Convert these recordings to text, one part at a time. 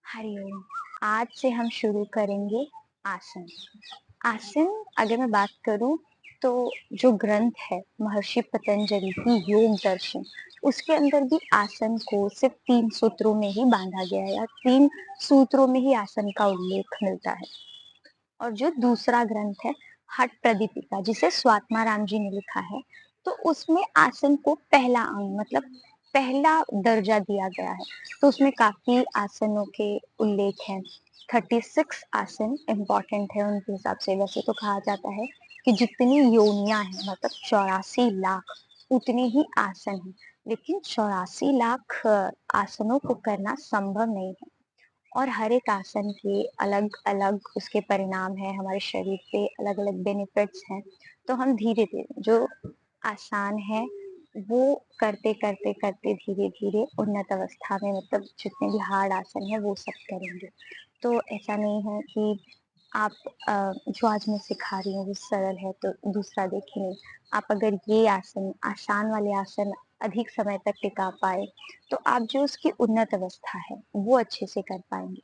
हरिओम। आज से हम शुरू करेंगे आसन। आसन अगर मैं बात करूं तो जो ग्रंथ है महर्षि पतंजलि की योग दर्शन, उसके अंदर भी आसन को सिर्फ 3 सूत्रों में ही बांधा गया है या 3 सूत्रों में ही आसन का उल्लेख मिलता है। और जो दूसरा ग्रंथ है हठ प्रदीपिका, जिसे स्वात्माराम जी ने लिखा है, तो उसमें आसन को पहला अंग मतलब पहला दर्जा दिया गया है। तो उसमें काफी आसनों के उल्लेख हैं। 36 आसन इम्पॉर्टेंट है उनके हिसाब से। वैसे तो कहा जाता है कि जितनी योनियां हैं मतलब 84 लाख उतने ही आसन हैं, लेकिन 84 लाख आसनों को करना संभव नहीं है। और हर एक आसन के अलग अलग उसके परिणाम है, हमारे शरीर पे अलग अलग बेनिफिट्स हैं। तो हम धीरे धीरे जो आसान है वो करते करते करते धीरे धीरे उन्नत अवस्था में मतलब जितने भी हार्ड आसन है वो सब करेंगे। तो ऐसा नहीं है कि आप जो आज मैं सिखा रही हूँ वो सरल है तो दूसरा देखिए नहीं। आप अगर ये आसन आसान वाले आसन अधिक समय तक टिका पाए तो आप जो उसकी उन्नत अवस्था है वो अच्छे से कर पाएंगे।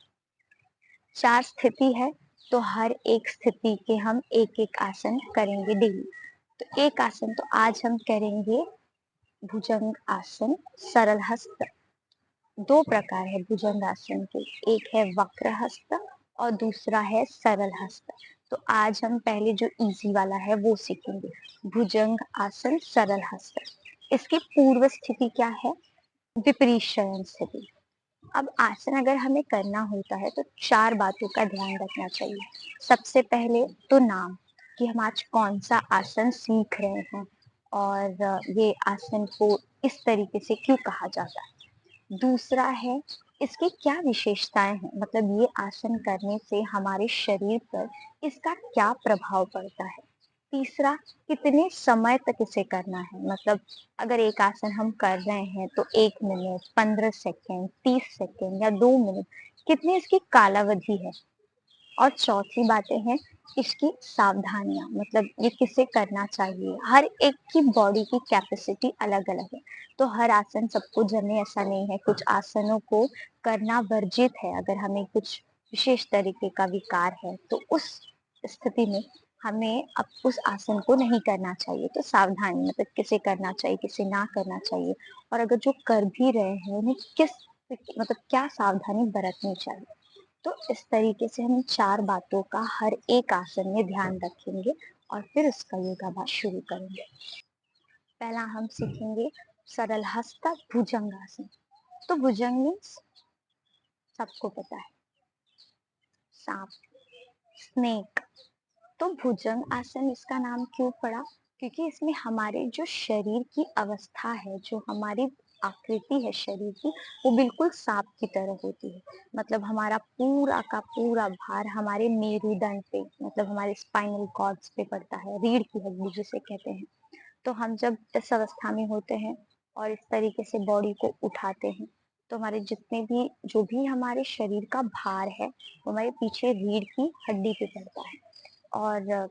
4 स्थिति है, तो हर एक स्थिति के हम एक एक आसन करेंगे डेली। तो एक आसन तो आज हम करेंगे भुजंग आसन सरल हस्त। 2 प्रकार है भुजंग आसन के, एक है वक्र हस्त और दूसरा है सरल हस्त। तो आज हम पहले जो इजी वाला है वो सीखेंगे, भुजंग आसन सरल हस्त। इसकी पूर्व स्थिति क्या है? विपरीत शयन स्थिति। अब आसन अगर हमें करना होता है तो 4 बातों का ध्यान रखना चाहिए। सबसे पहले तो नाम, कि हम आज कौन सा आसन सीख रहे हैं और ये आसन को इस तरीके से क्यों कहा जाता है। दूसरा है इसकी क्या विशेषताएं हैं, मतलब ये आसन करने से हमारे शरीर पर इसका क्या प्रभाव पड़ता है। तीसरा, कितने समय तक इसे करना है, मतलब अगर एक आसन हम कर रहे हैं तो 1 मिनट, 15 सेकेंड, 30 सेकेंड या 2 मिनट, कितनी इसकी कालावधि है। और चौथी बातें हैं इसकी सावधानियां, मतलब ये किसे करना चाहिए। हर एक की बॉडी की कैपेसिटी अलग अलग है, तो हर आसन सबको जमे ऐसा नहीं है। कुछ आसनों को करना वर्जित है अगर हमें कुछ विशेष तरीके का विकार है, तो उस स्थिति में हमें अब उस आसन को नहीं करना चाहिए। तो सावधानी, मतलब किसे करना चाहिए किसे ना करना चाहिए, और अगर जो कर भी रहे हैं उन्हें किस मतलब क्या सावधानी बरतनी चाहिए। तो इस तरीके से हम 4 बातों का हर एक आसन में ध्यान रखेंगे और फिर उसका योगाभ्यास शुरू करेंगे। पहला हम सीखेंगे सरल हस्त भुजंगासन। तो भुजंग मीन्स सबको पता है, सांप, स्नेक। तो भुजंग आसन इसका नाम क्यों पड़ा? क्योंकि इसमें हमारे जो शरीर की अवस्था है, जो हमारी आकृति है शरीर की, वो बिल्कुल सांप की तरह होती है। मतलब हमारा पूरा का पूरा भार हमारे मेरुदंड पे, मतलब हमारे स्पाइनल कॉर्ड्स पे पड़ता है, रीढ़ की हड्डी जिसे कहते हैं। तो हम जब इस अवस्था में होते हैं और इस तरीके से बॉडी को उठाते हैं, तो हमारे जितने भी जो भी हमारे शरीर का भार है वो हमारे पीछे रीढ़ की हड्डी पे पड़ता है। और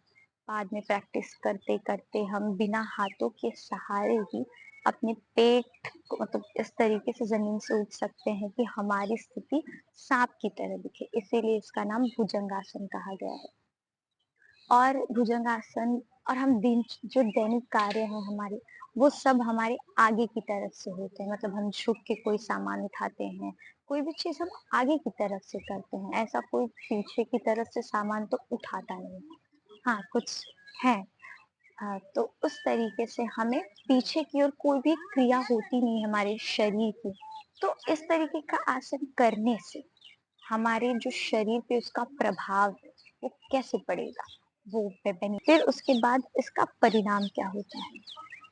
बाद में प्रैक्टिस करते करते हम बिना हाथों के सहारे ही अपने पेट को मतलब इस तरीके से जमीन से उठ सकते हैं कि हमारी स्थिति सांप की तरह दिखे। इसीलिए इसका नाम भुजंगासन कहा गया है। और भुजंगासन और हम दिन जो दैनिक कार्य है हमारे, वो सब हमारे आगे की तरफ से होते हैं। मतलब हम झुक के कोई सामान उठाते हैं, कोई भी चीज हम आगे की तरफ से करते हैं, ऐसा कोई पीछे की तरफ से सामान तो उठाता नहीं है। हाँ, कुछ है। तो उस तरीके से हमें पीछे की ओर कोई भी क्रिया होती नहीं है हमारे शरीर की। तो इस तरीके का आसन करने से हमारे जो शरीर पे उसका प्रभाव है वो कैसे पड़ेगा, वो फिर उसके बाद इसका परिणाम क्या होता है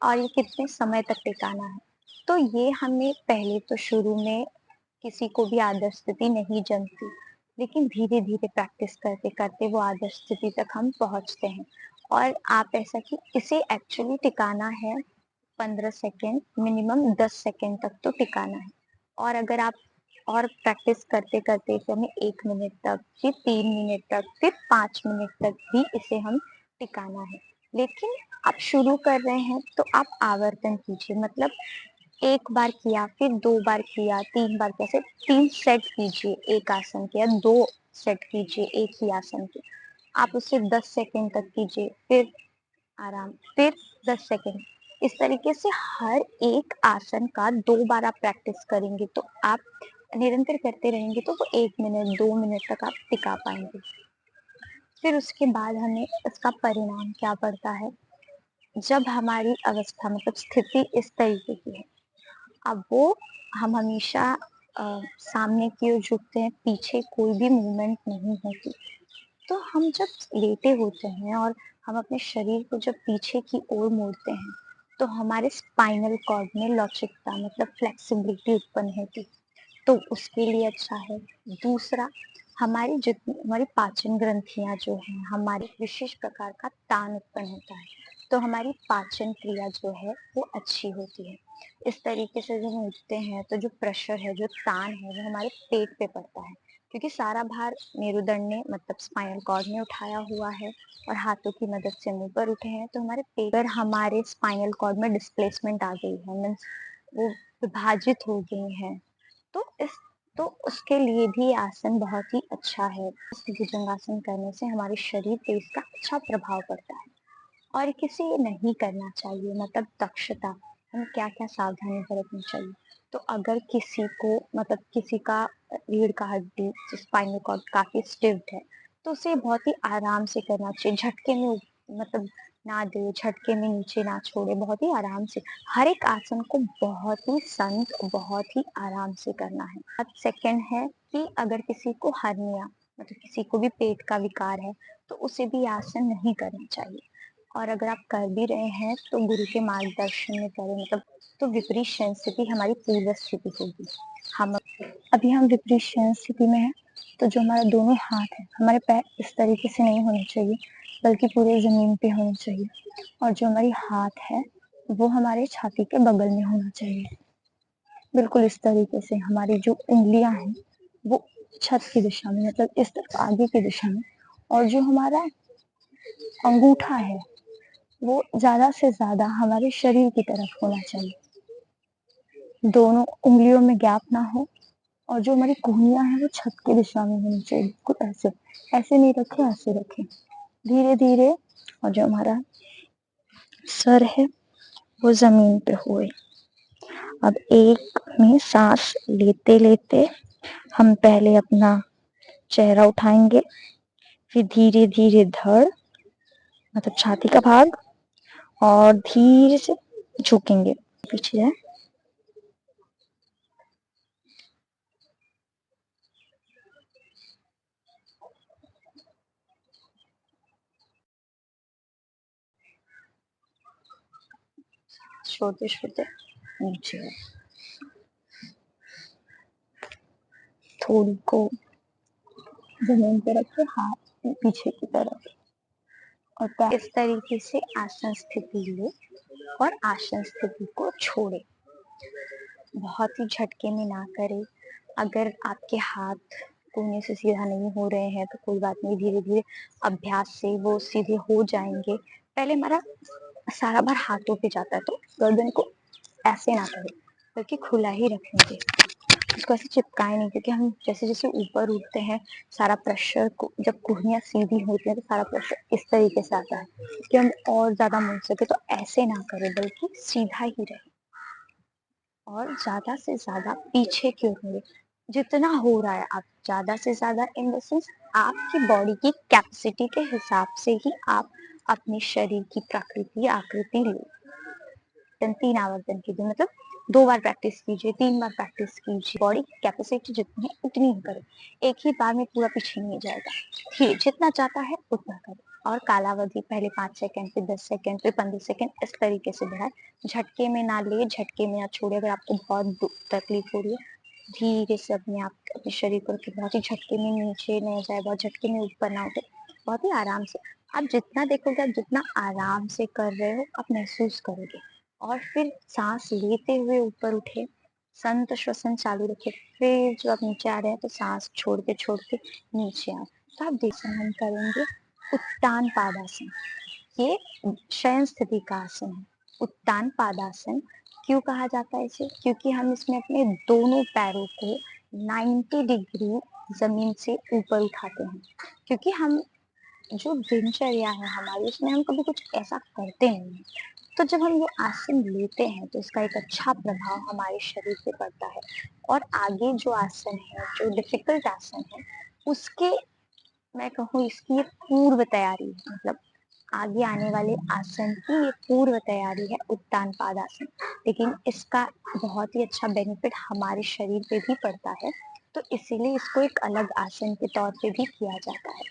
और ये कितने समय तक टिकाना है। तो ये हमें पहले तो शुरू में किसी को भी आदर्श स्थिति नहीं जमती, लेकिन धीरे धीरे प्रैक्टिस करते करते वो आदर्श स्थिति तक हम पहुंचते हैं। और आप ऐसा कि इसे एक्चुअली टिकाना है 15 सेकेंड, मिनिमम 10 सेकेंड तक तो टिकाना है। और अगर आप और प्रैक्टिस करते करते इसे हमें 1 मिनट तक, फिर 3 मिनट तक, फिर 5 मिनट तक भी इसे हम टिकाना है। लेकिन आप शुरू कर रहे हैं तो आप आवर्तन कीजिए, मतलब एक बार किया, फिर 2 बार किया, 3 बार किया, ऐसे 3 सेट कीजिए एक आसन के, या 2 सेट कीजिए एक ही आसन के। आप उसे 10 सेकंड तक कीजिए, फिर आराम, फिर 10 सेकंड। इस तरीके से हर एक आसन का 2 बार आप प्रैक्टिस करेंगे, तो आप निरंतर करते रहेंगे तो वो 1 मिनट, 2 मिनट तक आप टिका पाएँगे। फिर उसके बाद हमें इसका परिणाम क्या पड़ता है, जब हमारी अवस्था मतलब स्थिति इस तरीके की है, अब वो हम हमेशा सामने की ओर झुकते हैं, पीछे कोई भी मूवमेंट नहीं होती। तो हम जब लेटे होते हैं और हम अपने शरीर को जब पीछे की ओर मोड़ते हैं, तो हमारे स्पाइनल कॉर्ड में लवचिकता मतलब फ्लेक्सिबिलिटी उत्पन्न होती, तो उसके लिए अच्छा है। दूसरा, हमारी पाचन ग्रंथियाँ जो हैं, हमारे विशेष प्रकार का तान उत्पन्न होता है, तो हमारी पाचन क्रिया जो है वो अच्छी होती है। इस तरीके से जब हम उठते हैं तो जो प्रेशर है, जो तान है, वो हमारे पेट पे पड़ता है, क्योंकि सारा भार मेरुदंड ने मतलब स्पाइनल कॉर्ड ने उठाया हुआ है और हाथों की मदद से हम ऊपर उठे हैं, तो हमारे पेट पर हमारे स्पाइनल कॉर्ड में डिस्प्लेसमेंट आ गई है, मीन्स वो विभाजित हो गई हैं। तो इस तो उसके लिए भी आसन बहुत ही अच्छा है। भुजंगासन करने से हमारे शरीर पे इसका अच्छा प्रभाव पड़ता है। और किसे ये नहीं करना चाहिए, मतलब दक्षता, हमें क्या-क्या सावधानी बरतनी चाहिए। तो अगर किसी को मतलब किसी का रीढ़ का हड्डी, स्पाइनल कॉर्ड काफ़ी स्टिफ्ड है, तो उसे बहुत ही आराम से करना चाहिए। झटके में मतलब ना दे, झटके में नीचे ना छोड़े, बहुत ही आराम से। हर एक आसन को बहुत ही संत, बहुत ही आराम से करना है। अब सेकंड है कि अगर किसी को हर्निया मतलब किसी को भी पेट का विकार है, तो उसे भी आसन नहीं करना चाहिए। और अगर आप कर भी रहे हैं तो गुरु के मार्गदर्शन में करें, मतलब तो विपरीत शयन स्थिति हमारी पूर्व स्थिति होगी। हम अभी हम विपरीत शयन स्थिति में हैं, तो जो हमारा दोनों हाथ है, हमारे पैर इस तरीके से नहीं होने चाहिए, बल्कि पूरे ज़मीन पे होने चाहिए, और जो हमारी हाथ है वो हमारे छाती के बगल में होना चाहिए। बिल्कुल इस तरीके से हमारी जो उँगलियाँ हैं वो छत की दिशा में मतलब इस तरफ आगे की दिशा में, और जो हमारा अंगूठा है वो ज़्यादा से ज़्यादा हमारे शरीर की तरफ होना चाहिए। दोनों उँगलियों में गैप ना हो, और जो हमारी कोहनियाँ हैं वो छत की दिशा में होनी चाहिए, बिल्कुल ऐसे। ऐसे नहीं रखें, ऐसे रखें। धीरे-धीरे, और जो हमारा सर है वो ज़मीन पे होए। अब एक में साँस लेते-लेते हम पहले अपना चेहरा उठाएँगे, फिर धीरे-धीरे धड़ मतलब छाती का भाग, और धीरे से झुकेंगे। पीछे जाएँ। छोटे-छोटे नीचे थोड़ी को ज़मीन पे रखे, हाथ पीछे की तरफ, और इस तरीके से आसन स्थिति ले और आसन स्थिति को छोड़े। बहुत ही झटके में ना करें। अगर आपके हाथ कोहनी से सीधा नहीं हो रहे हैं तो कोई बात नहीं, धीरे-धीरे अभ्यास से वो सीधे हो जाएँगे। पहले हमारा सारा भार हाथों पे जाता है, तो गर्दन को ऐसे ना करें, बल्कि खुला ही रखेंगे। उसको ऐसे चिपकाएँ नहीं, क्योंकि हम जैसे-जैसे ऊपर उठते हैं, सारा प्रेशर को जब कोहनियाँ सीधी होती हैं तो सारा प्रेशर इस तरीके से आता है कि हम और ज़्यादा मुड़ सकें, तो ऐसे ना करें, बल्कि सीधा ही रहे और ज़्यादा से ज़्यादा पीछे की ओर मुड़े। जितना हो रहा है आप ज़्यादा से ज़्यादा, इन द सेंस आपकी बॉडी की कैपेसिटी के हिसाब से ही आप अपने शरीर की प्रकृति आकृति लो। 3 आवर्तन कीजिए, मतलब 2 बार प्रैक्टिस कीजिए, 3 बार प्रैक्टिस कीजिए। बॉडी की कैपेसिटी जितनी है उतनी ही करें। एक ही बार में पूरा पीछे नहीं जाएगा। धीरे जितना चाहता है उतना करें, और कालावधि पहले 5 सेकंड, फिर 10 सेकंड, फिर 15 सेकंड, इस तरीके से बढ़ाएँ। झटके में ना लें, झटके में ना छोड़ें। अगर आपको बहुत तकलीफ हो रही है, धीरे से अपने आप अपने शरीर को रखें, बहुत ही झटके में नीचे न जाए, बहुत झटके में ऊपर ना उठे, बहुत ही आराम से। आप जितना देखोगे, आप जितना आराम से कर रहे हो, आप महसूस करोगे। और फिर सांस लेते हुए ऊपर उठे, संत श्वसन चालू रखे, फिर जब आप नीचे आ रहे हैं तो सांस छोड़ के नीचे आए। तो आप देखिए, हम करेंगे उत्तान पादासन। ये शयन स्थिति का आसन है। उत्तान पादासन क्यों कहा जाता है इसे? क्योंकि हम इसमें अपने दोनों पैरों को 90 डिग्री ज़मीन से ऊपर उठाते हैं। क्योंकि हम जो दिनचर्या है हमारी उसमें हम कभी कुछ ऐसा करते नहीं हैं। तो जब हम ये आसन लेते हैं तो इसका एक अच्छा प्रभाव हमारे शरीर पे पड़ता है और आगे जो आसन है, जो डिफ़िकल्ट आसन है, उसके मैं कहूँ इसकी ये पूर्व तैयारी है। मतलब आगे आने वाले आसन की ये पूर्व तैयारी है उत्तान पादासन। लेकिन इसका बहुत ही अच्छा बेनिफिट हमारे शरीर पे भी पड़ता है, तो इसीलिए इसको एक अलग आसन के तौर पे भी किया जाता है।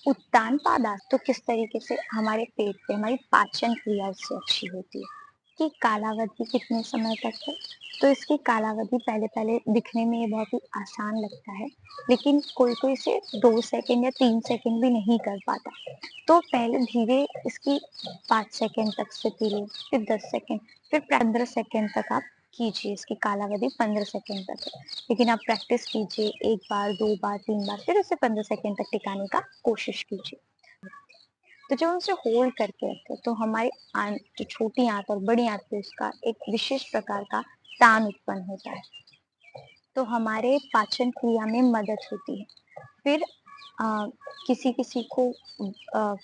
उत्तान पादास तो किस तरीके से हमारे पेट पे हमारी पाचन क्रिया उससे अच्छी होती है कि कालावधि कितने समय तक है। तो इसकी कालावधि पहले-पहले दिखने में ये बहुत ही आसान लगता है, लेकिन कोई-कोई इसे 2 सेकंड या 3 सेकंड भी नहीं कर पाता। तो पहले धीरे इसकी 5 सेकंड तक से करिए, फिर 10 सेकंड, फिर 15 सेकंड तक आप कीजिए, इसकी कालावधि 15 सेकंड तक है। लेकिन आप प्रैक्टिस कीजिए 1 बार, 2 बार, 3 बार, फिर उसे 15 सेकंड तक टिकाने का कोशिश कीजिए। तो जब हम उसे होल्ड करके रखते हैं तो हमारी जो छोटी आंत और बड़ी आंत पे उसका एक विशेष प्रकार का तान उत्पन्न होता है। तो हमारे पाचन क्रिया में मदद होती है। फिर किसी-किसी को अ,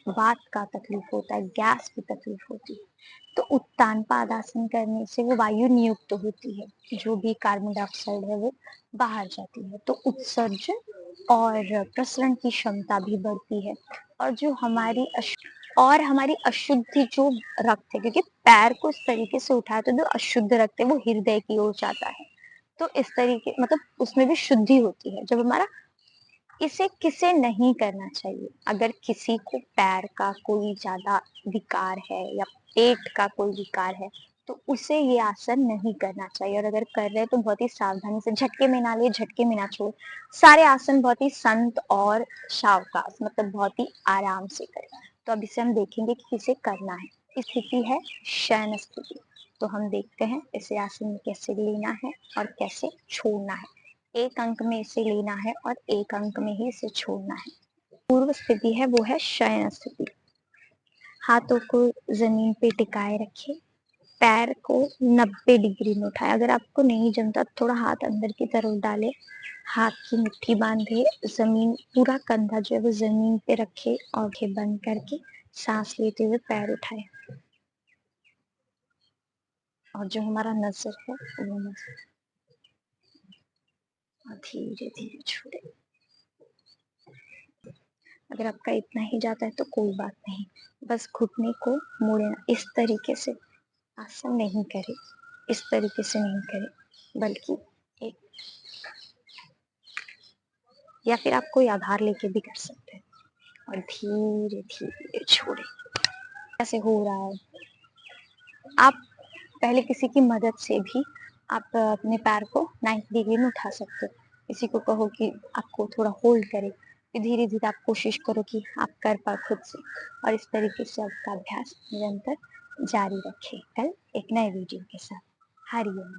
वात का तकलीफ होता है, गैस की तकलीफ होती है। तो उत्तान पादासन करने से वो वायु नियुक्त होती है, जो भी कार्बन डाइऑक्साइड है वो बाहर जाती है। तो उत्सर्जन और प्रसरण की क्षमता भी बढ़ती है और जो हमारी अशुद्धि जो रक्त है क्योंकि पैर को इस तरीके से उठाया तो जो अशुद्ध रक्त है वो हृदय की ओर जाता है। तो इस तरीके मतलब उसमें भी शुद्धि होती है। जब हमारा इसे किसे नहीं करना चाहिए? अगर किसी को पैर का कोई ज़्यादा विकार है या पेट का कोई विकार है, तो उसे ये आसन नहीं करना चाहिए और अगर कर रहे हैं तो बहुत ही सावधानी से झटके में ना लें, झटके में ना छोड़ें। सारे आसन बहुत ही संत और सावकाश मतलब बहुत ही आराम से करें। तो अब इसे हम देखेंगे कि किसे करना है। स्थिति है शयन स्थिति। तो हम देखते हैं इसे आसन में कैसे लेना है और कैसे छोड़ना है। एक अंक में इसे लेना है और एक अंक में ही इसे छोड़ना है। पूर्व स्थिति है वो है शयन स्थिति। हाथों को जमीन पे टिकाए रखें, पैर को 90 डिग्री में उठाएं। अगर आपको नहीं जमता तो थोड़ा हाथ अंदर की तरफ डालें, हाथ की मुट्ठी बांधे, जमीन पूरा कंधा जो है वो जमीन पे रखे, आंखें बंद करके सांस लेते हुए पैर उठाए और जो हमारा नजर है वो नजर धीरे धीरे छोड़े। अगर आपका इतना ही जाता है तो कोई बात नहीं, बस घुटने को मोड़े ना। इस तरीके से आसन नहीं करें, इस तरीके से नहीं करें, बल्कि एक या फिर आप कोई आधार लेके भी कर सकते हैं और धीरे धीरे छोड़े। कैसे हो रहा है आप पहले किसी की मदद से भी आप अपने पैर को 90 डिग्री में उठा सकते हो। किसी को कहो कि आपको थोड़ा होल्ड करे, फिर धीरे धीरे आप कोशिश करो कि आप कर पाओ खुद से और इस तरीके से आपका अभ्यास निरंतर जारी रखें। कल एक नए वीडियो के साथ। हरिओम।